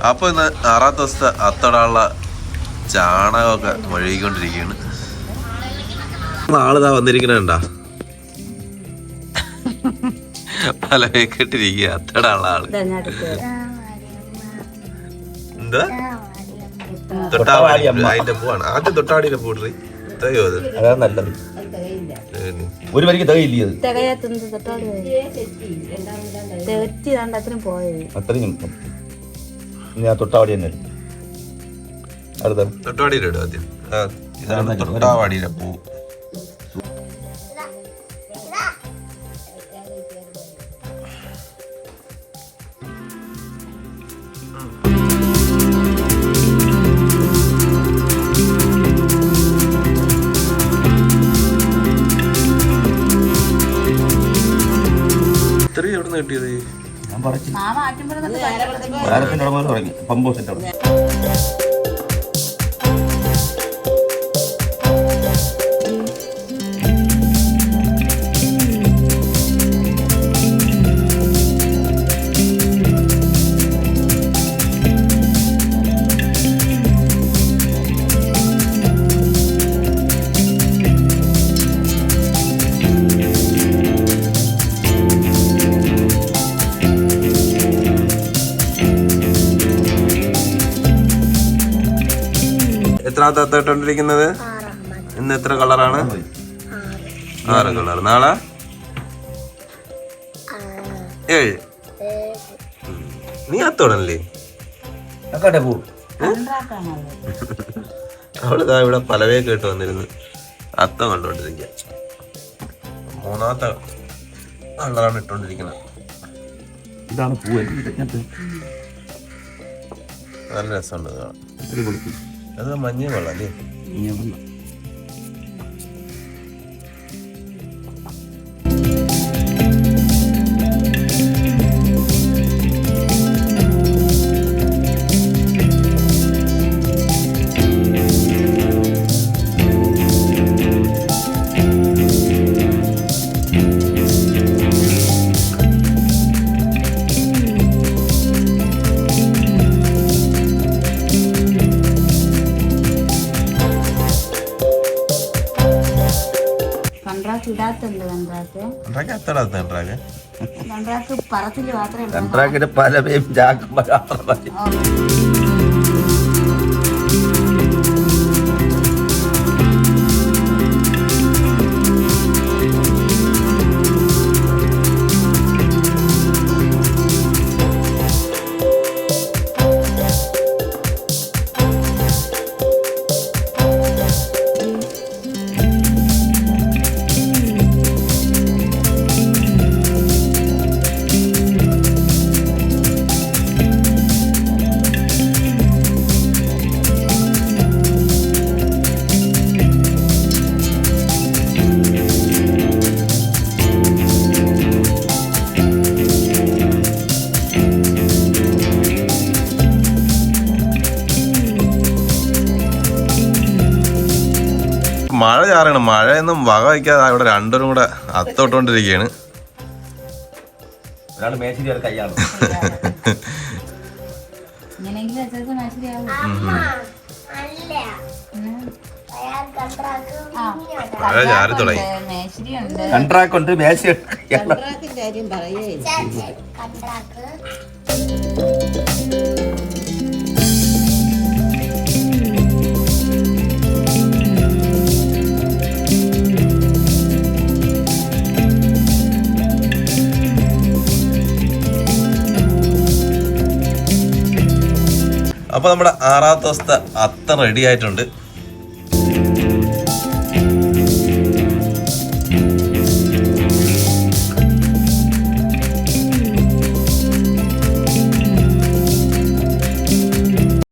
അപ്പോൾ ഇന്ന് 6ാമത്തെ ദിവസത്തെ അത്തടാനുള്ള ചാണകമൊക്കെ ഒഴുകിക്കൊണ്ടിരിക്കുകയാണ്. ആളിതാ വന്നിരിക്കണ പല കേട്ടിരിക്കുക അത്തടാനുള്ള ആള്. എന്താ തൊട്ടാവാടി അതിന്റെ പൂവാണ്. ആദ്യം തൊട്ടാവാടിയുടെ പൂട്ടി തയ്യോ അത് അതാ നല്ലത്. ഒരു വരിക്ക് തകയില്ല അത്രയും ഞാൻ തൊട്ടാവാടി തന്നെ അടുത്ത തൊട്ടാവാടിയുടെ ഇടും ആദ്യം. ഇതാണ് തൊട്ടാവാടിയുടെ പൂ. ഇത്രയും എവിടെ നിന്ന് കിട്ടിയത്? ഞാൻ പറഞ്ഞു പമ്പോസിന്റെ എത്രാമത്തെ അത്തോണ്ടിരിക്കുന്നത്? ഇന്ന് എത്ര കളറാണ്? 6 കളർ. നാളെ 7. നീ അത്തോടല്ലേ? അവളിതാ ഇവിടെ പലവേ കേട്ട് വന്നിരുന്നു അത്തം കണ്ടോണ്ടിരിക്കുക. 3ാമത്തെ കളറാണ് ഇട്ടോണ്ടിരിക്കുന്നത്. ഇതാണ് പൂ. നല്ല രസമുണ്ട് കാണാൻ. അത് മഞ്ഞ വെള്ളം അല്ലേ? പല മഴ ചാറാണ്. മഴയൊന്നും വക വയ്ക്കാതെ ഇവിടെ രണ്ടുപേരും കൂടെ അത്തോട്ടോണ്ടിരിക്കുകയാണ്. മഴ ചാരി തുടങ്ങി. കൺട്രാക്ട് മേശ അപ്പോൾ നമ്മുടെ 6ാമത്തെ ദിവസത്തെ അത്ത റെഡി ആയിട്ടുണ്ട്.